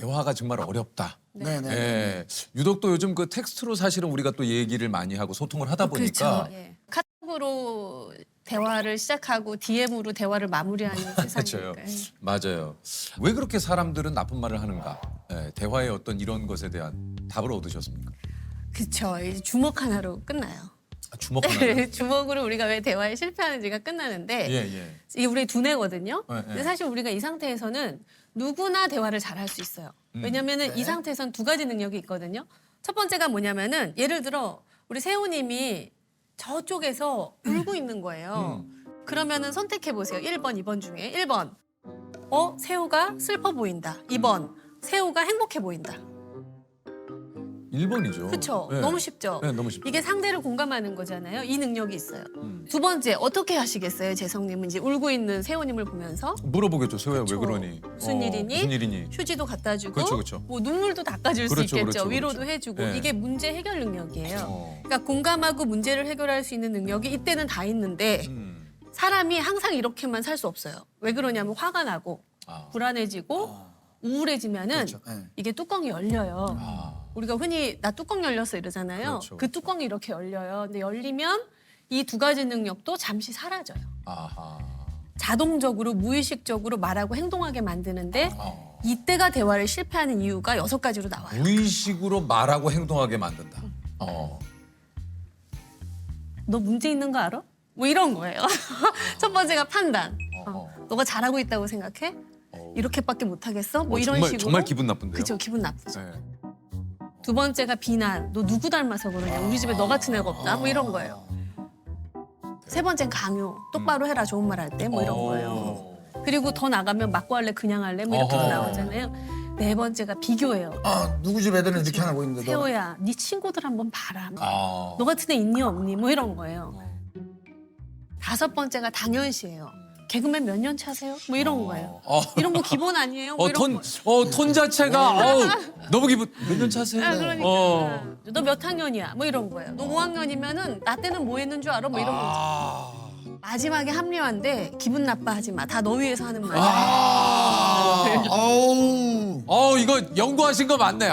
대화가 정말 어렵다. 네네. 예. 유독 또 요즘 그 텍스트로 사실은 우리가 또 얘기를 많이 하고 소통을 하다 보니까 그렇죠. 예. 카톡으로 대화를 시작하고 DM으로 대화를 마무리하는 맞아요. 세상이니까요. 맞아요. 왜 그렇게 사람들은 나쁜 말을 하는가? 예, 대화의 어떤 이런 것에 대한 답을 얻으셨습니까? 그렇죠. 이제 주먹 하나로 끝나요. 아, 주먹 하나. 주먹으로 우리가 왜 대화에 실패하는지가 끝나는데 예, 예. 이게 우리의 두뇌거든요. 네, 네. 근데 사실 우리가 이 상태에서는 누구나 대화를 잘할 수 있어요. 왜냐면은 네. 이 상태에서는 두 가지 능력이 있거든요. 첫 번째가 뭐냐면은 예를 들어 우리 세호님이 저쪽에서 울고 있는 거예요. 그러면은 선택해 보세요. 1번, 2번 중에 1번. 세호가 슬퍼 보인다. 2번. 세호가 행복해 보인다. 1번이죠. 그렇죠. 예. 너무 쉽죠. 네, 너무 쉽죠. 이게 상대를 공감하는 거잖아요. 이 능력이 있어요. 두 번째 어떻게 하시겠어요? 재성님은 이제 울고 있는 세호님을 보면서 물어보겠죠. 세호야 왜 그렇죠. 그러니? 무슨 일이니? 무슨 일이니? 휴지도 갖다 주고 그렇죠, 그렇죠. 뭐 눈물도 닦아줄 수 그렇죠, 있겠죠. 그렇죠, 위로도 그렇죠. 해주고 네. 이게 문제 해결 능력이에요. 어. 그러니까 공감하고 문제를 해결할 수 있는 능력이 이때는 다 있는데 사람이 항상 이렇게만 살 수 없어요. 왜 그러냐면 화가 나고 아. 불안해지고 우울해지면은 그렇죠. 네. 이게 뚜껑이 열려요. 아. 우리가 흔히 나 뚜껑 열렸어 이러잖아요. 그렇죠, 그 그렇죠. 뚜껑이 이렇게 열려요. 근데 열리면 이 두 가지 능력도 잠시 사라져요. 아하. 자동적으로 무의식적으로 말하고 행동하게 만드는데 어. 이때가 대화를 실패하는 이유가 6가지로 나와요. 무의식으로 말하고 행동하게 만든다. 너 문제 있는 거 알아? 뭐 이런 거예요. 첫 번째가 판단. 너가 잘하고 있다고 생각해? 이렇게밖에 못하겠어? 뭐 이런 정말, 식으로. 정말 기분 나쁜데요. 그렇죠. 기분 나쁘죠. 네. 두 번째가 비난. 너 누구 닮아서 그러냐? 우리 집에 너 같은 애가 없다? 뭐 이런 거예요. 세 번째는 강요. 똑바로 해라. 좋은 말 할 때. 뭐 이런 거예요. 그리고 더 나가면 맞고 할래? 그냥 할래? 뭐 이렇게도 어허. 나오잖아요. 네 번째가 비교예요. 아 누구 집 애들은 이렇게 하고 있는데 너. 세호야, 네 친구들 한번 봐라. 아. 너 같은 애 있니 없니? 뭐 이런 거예요. 다섯 번째가 당연시해요. 개그맨 몇 년 차세요? 뭐 이런 거예요. 이런 거 기본 아니에요? 뭐 이런 거. 톤 자체가 너무 기분 몇 년 차세요? 아, 그러니까 너 몇 학년이야? 뭐 이런 거예요. 너 5학년이면은 나 때는 뭐 했는 줄 알아? 뭐 이런 거죠. 마지막에 합리화인데 기분 나빠하지 마. 다 너 위해서 하는 말이야. 아우. 이거 연구하신 거 맞네.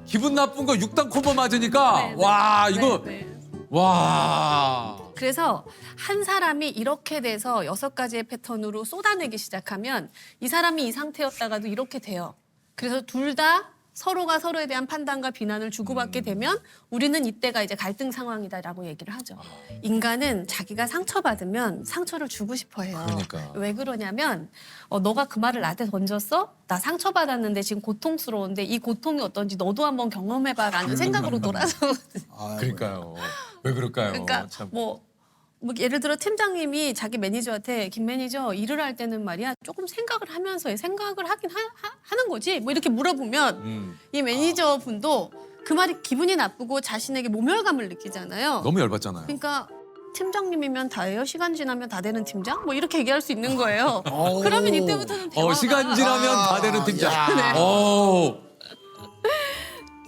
기분 나쁜 거 6단 콤보 맞으니까 네, 와 네, 이거 네. 와. 그래서 한 사람이 이렇게 돼서 6가지의 패턴으로 쏟아내기 시작하면 이 사람이 이 상태였다가도 이렇게 돼요. 그래서 둘 다 서로가 서로에 대한 판단과 비난을 주고받게 되면 우리는 이때가 이제 갈등 상황이다라고 얘기를 하죠. 인간은 자기가 상처받으면 상처를 주고 싶어 해요. 그러니까. 왜 그러냐면 너가 그 말을 나한테 던졌어? 나 상처받았는데 지금 고통스러운데 이 고통이 어떤지 너도 한번 경험해봐라는 생각으로 돌아서거든요. 그러니까요. 왜 그럴까요? 그러니까 참. 뭐 예를 들어 팀장님이 자기 매니저한테 김 매니저 일을 할 때는 말이야 조금 생각을 하면서 해. 생각을 하긴 하는 거지 뭐 이렇게 물어보면 이 매니저 분도 그 말이 기분이 나쁘고 자신에게 모멸감을 느끼잖아요. 너무 열받잖아요. 그러니까 팀장님이면 다예요? 시간 지나면 다 되는 팀장? 뭐 이렇게 얘기할 수 있는 거예요. 그러면 이때부터는 대화가 시간 지나면 다 되는 팀장. 야.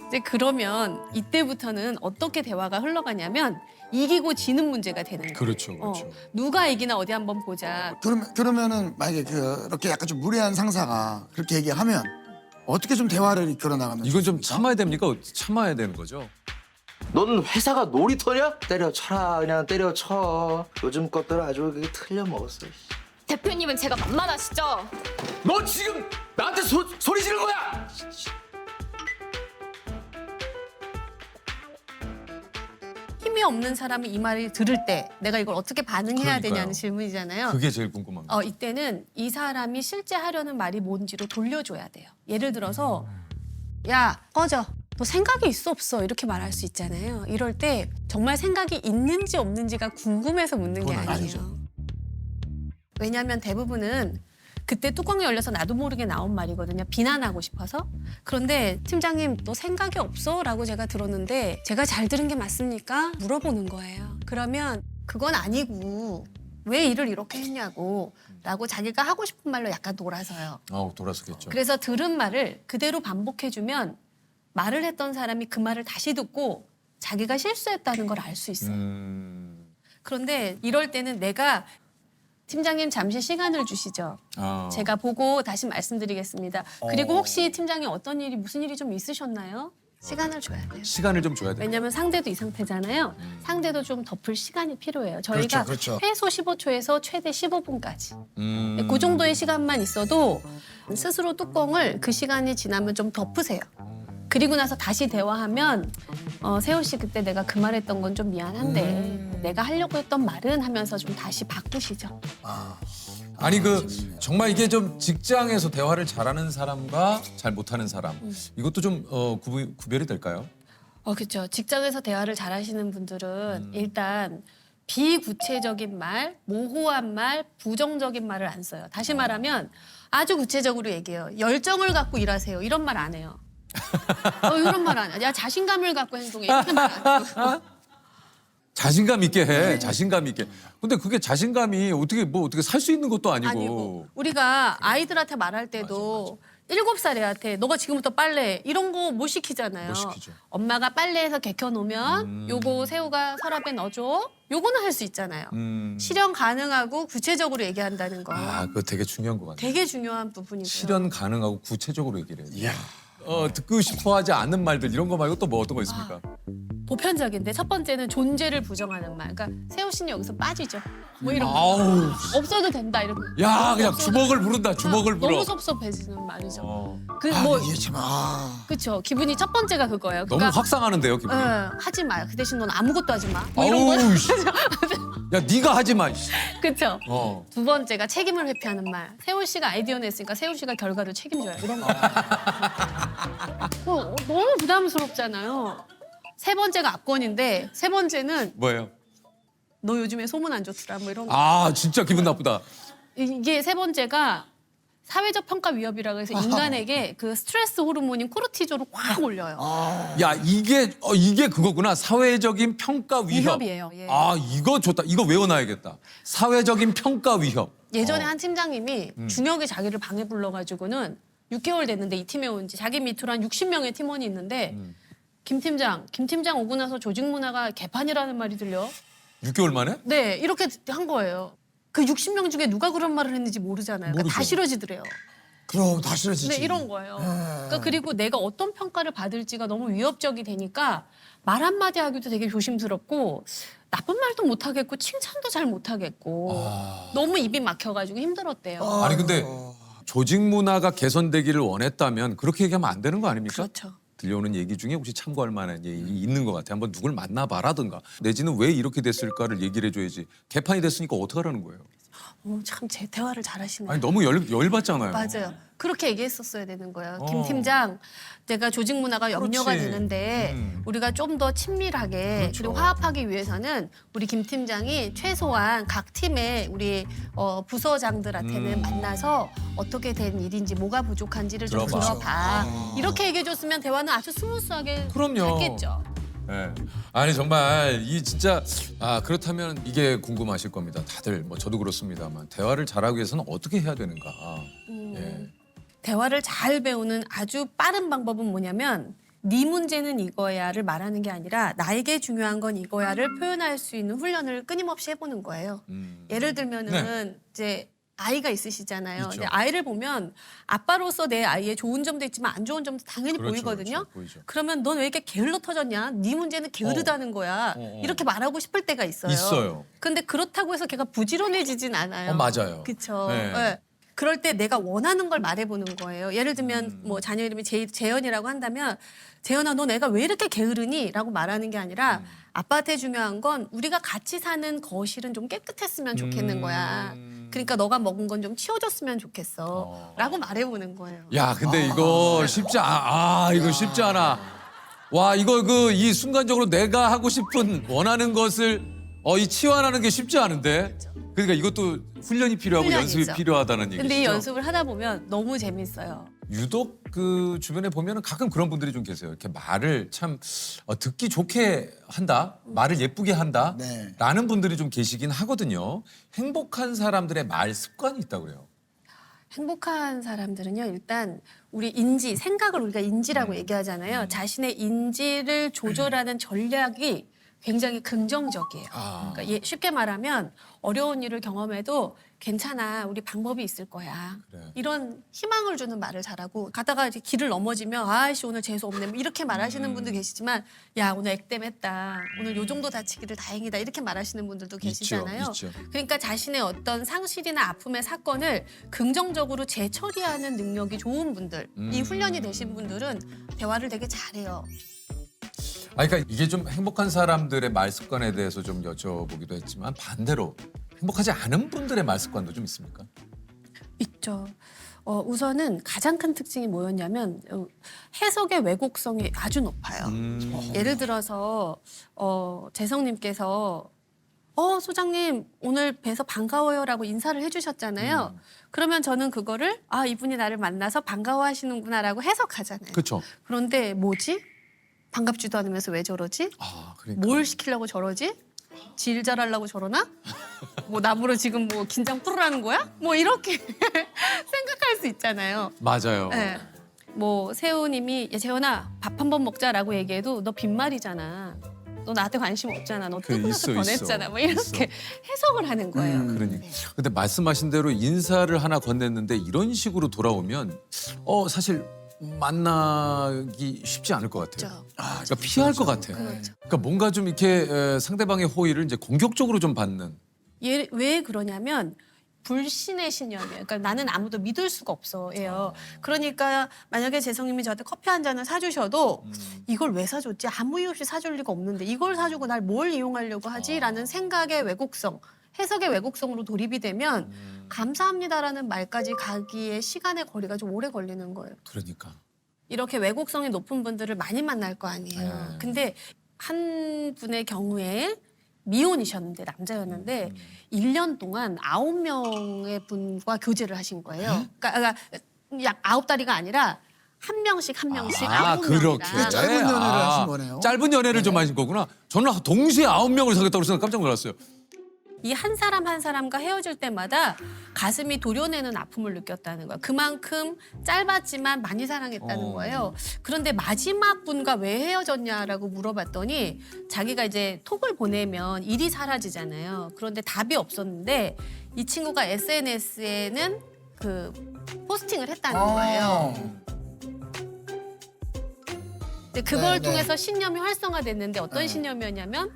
이제 그러면 이때부터는 어떻게 대화가 흘러가냐면 이기고 지는 문제가 되는 거예요. 그렇죠, 그렇죠. 누가 이기나 어디 한번 보자. 그러면은 만약에 그렇게 약간 좀 무례한 상사가 그렇게 얘기하면 어떻게 좀 대화를 이끌어 나가면 이건 좀 참아야 됩니까? 참아야 되는 거죠? 넌 회사가 놀이터냐? 때려쳐라 그냥 때려쳐. 요즘 것들은 아주 그게 틀려먹었어. 대표님은 제가 만만하시죠? 너 지금 나한테 소리 지른 거야? 힘이 없는 사람이 이 말을 들을 때 내가 이걸 어떻게 반응해야 그러니까요. 되냐는 질문이잖아요. 그게 제일 궁금합니다. 이때는 이 사람이 실제 하려는 말이 뭔지로 돌려줘야 돼요. 예를 들어서 야 꺼져. 너 생각이 있어 없어? 이렇게 말할 수 있잖아요. 이럴 때 정말 생각이 있는지 없는지가 궁금해서 묻는 게 그건 아니에요. 아니죠. 왜냐하면 대부분은 그때 뚜껑이 열려서 나도 모르게 나온 말이거든요. 비난하고 싶어서. 그런데 팀장님 너 생각이 없어? 라고 제가 들었는데 제가 잘 들은 게 맞습니까? 물어보는 거예요. 그러면 그건 아니고 왜 일을 이렇게 했냐고 라고 자기가 하고 싶은 말로 약간 돌아서요. 돌아서겠죠. 그래서 들은 말을 그대로 반복해주면 말을 했던 사람이 그 말을 다시 듣고 자기가 실수했다는 걸 알 수 있어요. 그런데 이럴 때는 내가 팀장님 잠시 시간을 주시죠. 제가 보고 다시 말씀드리겠습니다. 그리고 혹시 팀장님 어떤 일이 무슨 일이 좀 있으셨나요? 시간을 줘야 돼요. 시간을 좀 줘야 돼. 왜냐면 상대도 이 상태잖아요. 상대도 좀 덮을 시간이 필요해요. 저희가 그렇죠. 최소 15초에서 최대 15분까지. 음. 그 정도의 시간만 있어도 스스로 뚜껑을 그 시간이 지나면 좀 덮으세요. 그리고 나서 다시 대화하면 세호 씨 그때 내가 그 말했던 건 좀 미안한데 내가 하려고 했던 말은 하면서 좀 다시 바꾸시죠. 아니 그 정말 이게 좀 직장에서 대화를 잘하는 사람과 잘 못하는 사람 이것도 좀 구별이 될까요? 그렇죠. 직장에서 대화를 잘하시는 분들은 일단 비구체적인 말, 모호한 말, 부정적인 말을 안 써요. 다시 말하면 아주 구체적으로 얘기해요. 열정을 갖고 일하세요. 이런 말 안 해요. 이런 말 안 해요. 야 자신감을 갖고 행동해. 이렇게 말 안 해요. 자신감 있게 해. 자신감 있게. 근데 그게 자신감이 어떻게 살 수 있는 것도 아니고. 아니고 우리가 아이들한테 말할 때도 7살 애한테 너가 지금부터 빨래 이런 거 못 시키잖아요. 못 시키죠. 엄마가 빨래해서 개켜놓으면 요거 새우가 서랍에 넣어줘. 요거는 할 수 있잖아요. 실현 가능하고 구체적으로 얘기한다는 거. 그거 되게 중요한 것 같아요. 되게 중요한 부분이고요. 실현 가능하고 구체적으로 얘기를 해요. 듣고 싶어 하지 않는 말들 이런 거 말고 또 뭐 어떤 거 있습니까? 보편적인데 첫 번째는 존재를 부정하는 말. 그러니까 세호 씨는 여기서 빠지죠. 뭐 이런 거. 아우. 없어도 된다 이런 거. 야 그냥 없어도 주먹을 부른다. 주먹을 불어. 너무 섭섭해지는 말이죠. 어. 이게 참 그렇죠. 기분이 첫 번째가 그거예요. 너무 확상하는데요, 기분이. 하지 마요. 그 대신 넌 아무것도 하지 마. 뭐 이런 거. 아우, 씨. 야, 네가 하지 마. 씨. 그렇죠. 어. 두 번째가 책임을 회피하는 말. 세훈 씨가 아이디어 냈으니까 세훈 씨가 결과를 책임져요. 이런 거. 너무 부담스럽잖아요. 세 번째가 압권인데 세 번째는 뭐예요? 너 요즘에 소문 안 좋더라. 뭐 이런 거. 아, 진짜 기분 나쁘다. 이게 세 번째가 사회적 평가 위협이라고 해서 인간에게 그 스트레스 호르몬인 코르티졸을 확 올려요. 야, 이게 그거구나. 사회적인 평가 위협. 위협이에요. 예. 이거 좋다. 이거 외워놔야겠다. 사회적인 평가 위협. 예전에 한 팀장님이 중역이 자기를 방에 불러가지고는 6개월 됐는데 이 팀에 온 지 자기 밑으로 한 60명의 팀원이 있는데 김 팀장 오고 나서 조직 문화가 개판이라는 말이 들려. 6개월 만에? 네, 이렇게 한 거예요. 그 60명 중에 누가 그런 말을 했는지 모르잖아요. 그러니까 다 모르죠. 싫어지더래요. 그럼 다 싫어지지. 네, 이런 거예요. 그러니까 그리고 내가 어떤 평가를 받을지가 너무 위협적이 되니까 말 한마디 하기도 되게 조심스럽고 나쁜 말도 못하겠고 칭찬도 잘 못하겠고 너무 입이 막혀가지고 힘들었대요. 아니 근데 조직 문화가 개선되기를 원했다면 그렇게 얘기하면 안 되는 거 아닙니까? 그렇죠. 들려오는 얘기 중에 혹시 참고할 만한 얘기 있는 것 같아요. 한번 누굴 만나봐라든가 내지는 왜 이렇게 됐을까를 얘기를 해줘야지. 개판이 됐으니까 어떡하라는 거예요? 참 제 대화를 잘하시네요. 아니 너무 열받잖아요. 맞아요. 그렇게 얘기했었어야 되는 거예요. 어. 김 팀장, 내가 조직 문화가 염려가 그렇지. 되는데 우리가 좀 더 친밀하게 그렇죠. 그리고 화합하기 위해서는 우리 김 팀장이 최소한 각 팀의 우리 부서장들한테는 만나서 어떻게 된 일인지 뭐가 부족한지를 좀 들어봐. 들어봐. 이렇게 얘기해줬으면 대화는 아주 스무스하게 그럼요. 됐겠죠. 네. 아니 정말 이 진짜 그렇다면 이게 궁금하실 겁니다. 다들 뭐 저도 그렇습니다만 대화를 잘하기 위해서는 어떻게 해야 되는가? 예. 대화를 잘 배우는 아주 빠른 방법은 뭐냐면 네 문제는 이거야를 말하는 게 아니라 나에게 중요한 건 이거야를 표현할 수 있는 훈련을 끊임없이 해보는 거예요. 예를 들면은 이제 아이가 있으시잖아요. 있죠. 근데 아이를 보면 아빠로서 내 아이의 좋은 점도 있지만 안 좋은 점도 당연히 그렇죠, 보이거든요. 그렇죠, 보이죠. 그러면 넌 왜 이렇게 게을러 터졌냐? 네 문제는 게으르다는 거야. 이렇게 말하고 싶을 때가 있어요. 있어요. 근데 그렇다고 해서 걔가 부지런해지진 않아요. 맞아요. 그렇죠. 네. 그럴 때 내가 원하는 걸 말해보는 거예요. 예를 들면 뭐 자녀 이름이 재현이라고 한다면 재현아 너 내가 왜 이렇게 게으르니? 라고 말하는 게 아니라 아빠한테 중요한 건 우리가 같이 사는 거실은 좀 깨끗했으면 좋겠는 거야. 그러니까 너가 먹은 건 좀 치워줬으면 좋겠어. 라고 말해보는 거예요. 야, 근데 이거 쉽지 이거 쉽지 않아. 와, 이거 이 순간적으로 내가 하고 싶은 원하는 것을 이 치환하는 게 쉽지 않은데. 그러니까 이것도 훈련이 필요하고 훈련이죠. 연습이 필요하다는 얘기죠. 근데 이 연습을 하다 보면 너무 재밌어요. 유독 그 주변에 보면은 가끔 그런 분들이 좀 계세요. 이렇게 말을 참 듣기 좋게 한다, 말을 예쁘게 한다, 네. 라는 분들이 좀 계시긴 하거든요. 행복한 사람들의 말 습관이 있다고 그래요. 행복한 사람들은요, 일단 우리 생각을 우리가 인지라고 얘기하잖아요. 자신의 인지를 조절하는 전략이 굉장히 긍정적이에요. 아. 그러니까 쉽게 말하면 어려운 일을 경험해도 괜찮아, 우리 방법이 있을 거야. 그래. 이런 희망을 주는 말을 잘하고 가다가 이제 길을 넘어지면 아이씨 오늘 재수 없네 뭐 이렇게 말하시는 분도 계시지만 야 오늘 액땜했다. 오늘 요 정도 다치기를 다행이다. 이렇게 말하시는 분들도 계시잖아요. 있죠. 그러니까 자신의 어떤 상실이나 아픔의 사건을 긍정적으로 재처리하는 능력이 좋은 분들, 이 훈련이 되신 분들은 대화를 되게 잘해요. 그러니까 이게 좀 행복한 사람들의 말 습관에 대해서 좀 여쭤보기도 했지만 반대로 행복하지 않은 분들의 말 습관도 좀 있습니까? 있죠. 우선은 가장 큰 특징이 뭐였냐면 해석의 왜곡성이 아주 높아요. 예를 들어서 재성님께서 소장님 오늘 뵈서 반가워요라고 인사를 해주셨잖아요. 그러면 저는 그거를 이분이 나를 만나서 반가워하시는구나라고 해석하잖아요. 그렇죠. 그런데 뭐지? 반갑지도 않으면서 왜 저러지? 그러니까. 뭘 시키려고 저러지? 질 잘하려고 저러나? 뭐 나보러 지금 뭐 긴장 풀으라는 거야? 뭐 이렇게 생각할 수 있잖아요. 맞아요. 네. 뭐 세호님이 야 재현아 밥 한 번 먹자라고 얘기해도 너 빈말이잖아. 너 나한테 관심 없잖아. 너 퇴근해서 있어, 보냈잖아. 있어. 뭐 이렇게 해석을 하는 거예요. 그러니까. 근데 말씀하신 대로 인사를 하나 건넸는데 이런 식으로 돌아오면 사실 만나기 쉽지 않을 것 같아요. 그렇죠. 그러니까 피할 것 같아요. 그렇죠. 그러니까 뭔가 좀 이렇게 상대방의 호의를 이제 공격적으로 좀 받는. 왜 그러냐면 불신의 신념이에요. 그러니까 나는 아무도 믿을 수가 없어예요. 그러니까 만약에 재성님이 저한테 커피 한 잔을 사주셔도 이걸 왜 사줬지? 아무 이유 없이 사줄 리가 없는데 이걸 사주고 날 뭘 이용하려고 하지라는 생각의 왜곡성, 해석의 왜곡성으로 돌입이 되면 감사합니다라는 말까지 가기에 시간의 거리가 좀 오래 걸리는 거예요. 그러니까. 이렇게 왜곡성이 높은 분들을 많이 만날 거 아니에요. 네. 근데 한 분의 경우에 미혼이셨는데 남자였는데 1년 동안 9명의 분과 교제를 하신 거예요. 그러니까 약 9다리가 아니라 한 명씩 9명이랑. 그렇게. 짧은 연애를 하신 거네요. 짧은 연애를 좀 하신 거구나. 저는 동시에 9명을 사귀었다고 해서 깜짝 놀랐어요. 이 한 사람 한 사람과 헤어질 때마다 가슴이 도려내는 아픔을 느꼈다는 거예요. 그만큼 짧았지만 많이 사랑했다는 거예요. 그런데 마지막 분과 왜 헤어졌냐라고 물어봤더니 자기가 이제 톡을 보내면 일이 사라지잖아요. 그런데 답이 없었는데 이 친구가 SNS에는 그 포스팅을 했다는 거예요. 근데 그걸 네. 통해서 신념이 활성화됐는데 어떤 신념이었냐면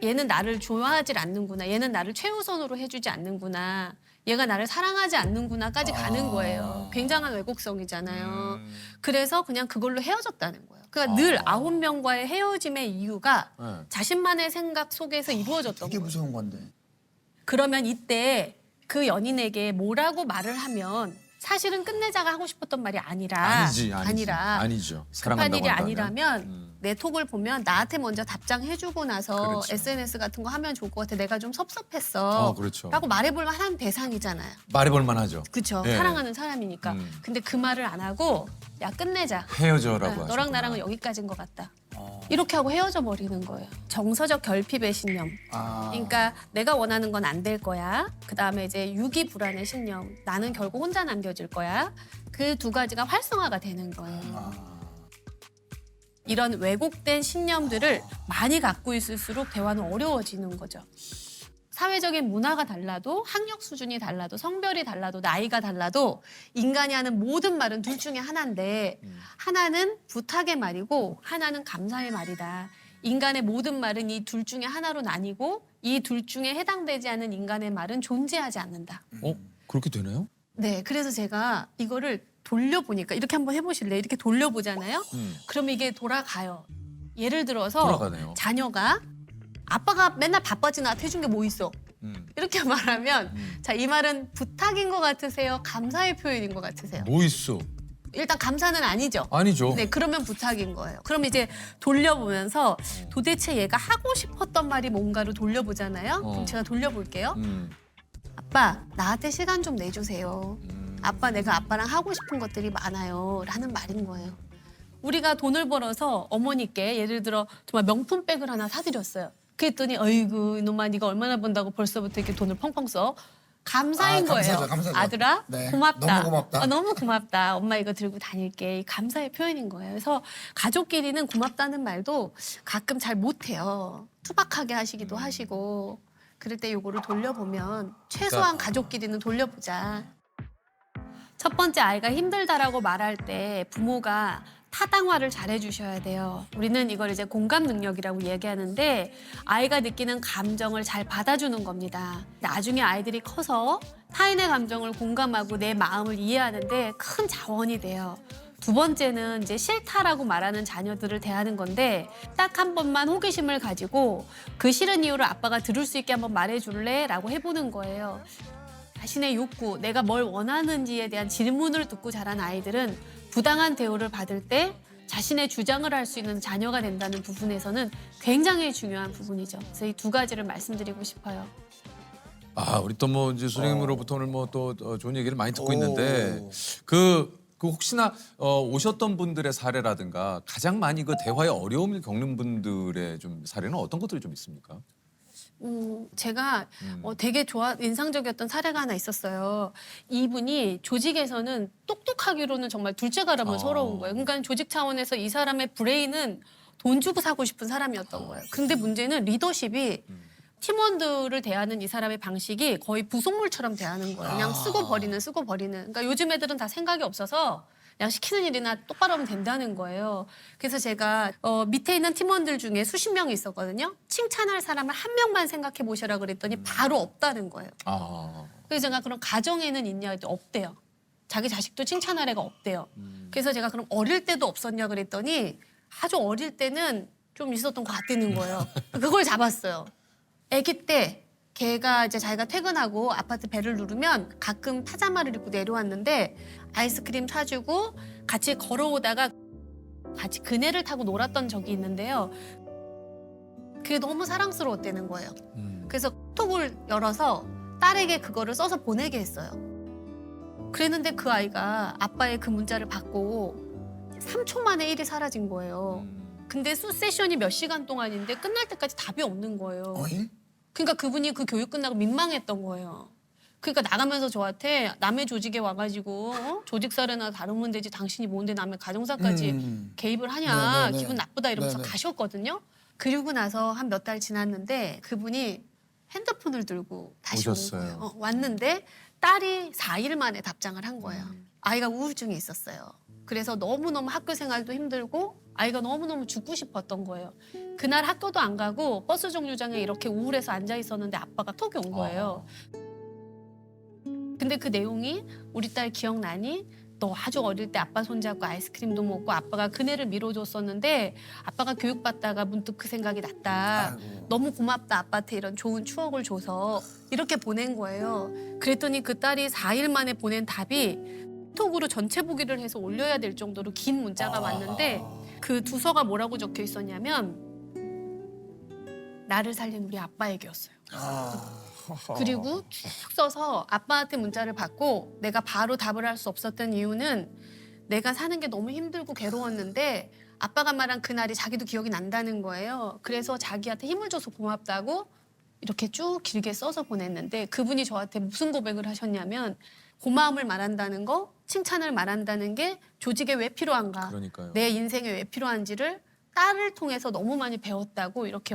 얘는 나를 좋아하지 않는구나. 얘는 나를 최우선으로 해주지 않는구나. 얘가 나를 사랑하지 않는구나까지 가는 거예요. 굉장한 왜곡성이잖아요. 그래서 그냥 그걸로 헤어졌다는 거예요. 그러니까 늘 9명과의 헤어짐의 이유가 네. 자신만의 생각 속에서 이루어졌던 되게 거예요. 무서운 건데. 그러면 이때 그 연인에게 뭐라고 말을 하면 사실은 끝내자가 하고 싶었던 말이 아니라 아니죠. 급한 사랑한다고 일이 한다면. 아니라면 내 톡을 보면 나한테 먼저 답장해주고 나서 그렇죠. SNS 같은 거 하면 좋을 것 같아. 내가 좀 섭섭했어. 그렇죠. 라고 말해볼 만한 대상이잖아요. 말해볼 만하죠. 그렇죠. 예. 사랑하는 사람이니까. 근데 그 말을 안 하고 야 끝내자. 헤어져라고 하셨구나. 너랑 나랑은 여기까지인 것 같다. 이렇게 하고 헤어져 버리는 거예요. 정서적 결핍의 신념. 그러니까 내가 원하는 건 안 될 거야. 그다음에 이제 유기 불안의 신념. 나는 결국 혼자 남겨질 거야. 그 두 가지가 활성화가 되는 거예요. 이런 왜곡된 신념들을 많이 갖고 있을수록 대화는 어려워지는 거죠. 사회적인 문화가 달라도 학력 수준이 달라도 성별이 달라도 나이가 달라도 인간이 하는 모든 말은 둘 중에 하나인데 하나는 부탁의 말이고 하나는 감사의 말이다. 인간의 모든 말은 이 둘 중에 하나로 나뉘고 이 둘 중에 해당되지 않는 인간의 말은 존재하지 않는다. 그렇게 되나요? 네, 그래서 제가 이거를 돌려보니까 이렇게 한번 해보실래요? 이렇게 돌려보잖아요. 그럼 이게 돌아가요. 예를 들어서 돌아가네요. 자녀가 아빠가 맨날 바빠지 나한테 해준 게 뭐 있어? 이렇게 말하면 자, 이 말은 부탁인 것 같으세요? 감사의 표현인 것 같으세요? 뭐 있어? 일단 감사는 아니죠. 아니죠. 네, 그러면 부탁인 거예요. 그럼 이제 돌려보면서 도대체 얘가 하고 싶었던 말이 뭔가를 돌려보잖아요. 그럼 제가 돌려볼게요. 아빠, 나한테 시간 좀 내주세요. 아빠, 내가 아빠랑 하고 싶은 것들이 많아요. 라는 말인 거예요. 우리가 돈을 벌어서 어머니께 예를 들어 정말 명품백을 하나 사드렸어요. 그랬더니 어이구 이놈아 네가 얼마나 번다고 벌써부터 이렇게 돈을 펑펑 써. 감사인 거예요. 감사죠, 감사죠. 아들아, 네, 고맙다. 너무 고맙다. 너무 고맙다. 엄마 이거 들고 다닐게. 이 감사의 표현인 거예요. 그래서 가족끼리는 고맙다는 말도 가끔 잘 못해요. 투박하게 하시기도 하시고. 그럴 때 요거를 돌려보면 최소한 가족끼리는 돌려보자. 첫 번째, 아이가 힘들다라고 말할 때 부모가 타당화를 잘 해주셔야 돼요. 우리는 이걸 이제 공감 능력이라고 얘기하는데 아이가 느끼는 감정을 잘 받아주는 겁니다. 나중에 아이들이 커서 타인의 감정을 공감하고 내 마음을 이해하는데 큰 자원이 돼요. 두 번째는 이제 싫다라고 말하는 자녀들을 대하는 건데 딱 한 번만 호기심을 가지고 그 싫은 이유를 아빠가 들을 수 있게 한번 말해줄래? 라고 해보는 거예요. 자신의 욕구, 내가 뭘 원하는지에 대한 질문을 듣고 자란 아이들은 부당한 대우를 받을 때 자신의 주장을 할 수 있는 자녀가 된다는 부분에서는 굉장히 중요한 부분이죠. 그래서 이 두 가지를 말씀드리고 싶어요. 아, 우리 또 뭐 이제 선생님으로부터 오늘 뭐 또 좋은 얘기를 많이 듣고 있는데 그 혹시나 오셨던 분들의 사례라든가 가장 많이 그 대화에 어려움을 겪는 분들의 좀 사례는 어떤 것들이 좀 있습니까? 제가 되게 인상적이었던 사례가 하나 있었어요. 이분이 조직에서는 똑똑하기로는 정말 둘째가라면 서러운 거예요. 그러니까 조직 차원에서 이 사람의 브레인은 돈 주고 사고 싶은 사람이었던 거예요. 근데 문제는 리더십이 팀원들을 대하는 이 사람의 방식이 거의 부속물처럼 대하는 거예요. 그냥 쓰고 버리는. 그러니까 요즘 애들은 다 생각이 없어서 그냥 시키는 일이나 똑바로 하면 된다는 거예요. 그래서 제가 밑에 있는 팀원들 중에 수십 명이 있었거든요. 칭찬할 사람을 한 명만 생각해 보시라 그랬더니 바로 없다는 거예요. 그래서 제가 그럼 가정에는 있냐 했더니 없대요. 자기 자식도 칭찬할 애가 없대요. 그래서 제가 그럼 어릴 때도 없었냐 그랬더니 아주 어릴 때는 좀 있었던 것 같다는 거예요. 그걸 잡았어요. 아기 때 걔가 이제 자기가 퇴근하고 아파트 벨을 누르면 가끔 파자마를 입고 내려왔는데 아이스크림 사주고 같이 걸어오다가 같이 그네를 타고 놀았던 적이 있는데요. 그게 너무 사랑스러웠다는 거예요. 그래서 톡을 열어서 딸에게 그거를 써서 보내게 했어요. 그랬는데 그 아이가 아빠의 그 문자를 받고 3초 만에 일이 사라진 거예요. 근데 세션이 몇 시간 동안인데 끝날 때까지 답이 없는 거예요. 어이? 그러니까 그분이 그 교육 끝나고 민망했던 거예요. 그러니까 나가면서 저한테 남의 조직에 와가지고 조직 사례나 다루면 되지 당신이 뭔데 남의 가정사까지 개입을 하냐 네네네. 기분 나쁘다 이러면서 네네. 가셨거든요. 그리고 나서 한 몇 달 지났는데 그분이 핸드폰을 들고 다시 오셨어요. 온 거예요. 왔는데 딸이 4일 만에 답장을 한 거예요. 아이가 우울증이 있었어요. 그래서 너무너무 학교 생활도 힘들고 아이가 너무너무 죽고 싶었던 거예요. 그날 학교도 안 가고 버스 정류장에 이렇게 우울해서 앉아 있었는데 아빠가 톡이 온 거예요. 근데 그 내용이 우리 딸 기억나니? 너 아주 어릴 때 아빠 손잡고 아이스크림도 먹고 아빠가 그네를 밀어줬었는데 아빠가 교육받다가 문득 그 생각이 났다. 아이고. 너무 고맙다 아빠한테 이런 좋은 추억을 줘서 이렇게 보낸 거예요. 그랬더니 그 딸이 4일 만에 보낸 답이 톡으로 전체 보기를 해서 올려야 될 정도로 긴 문자가 왔는데 그 두서가 뭐라고 적혀 있었냐면 나를 살린 우리 아빠 얘기였어요. 그리고 쭉 써서 아빠한테 문자를 받고 내가 바로 답을 할 수 없었던 이유는 내가 사는 게 너무 힘들고 괴로웠는데 아빠가 말한 그날이 자기도 기억이 난다는 거예요. 그래서 자기한테 힘을 줘서 고맙다고 이렇게 쭉 길게 써서 보냈는데 그분이 저한테 무슨 고백을 하셨냐면 고마움을 말한다는 거, 칭찬을 말한다는 게 조직에 왜 필요한가, 그러니까요. 내 인생에 왜 필요한지를 딸을 통해서 너무 많이 배웠다고 이렇게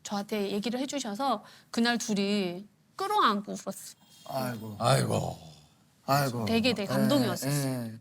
저한테 얘기를 해주셔서 그날 둘이 끌어안고 울었어요. 아이고. 아이고. 아이고. 되게 감동이었었어요. 예, 예.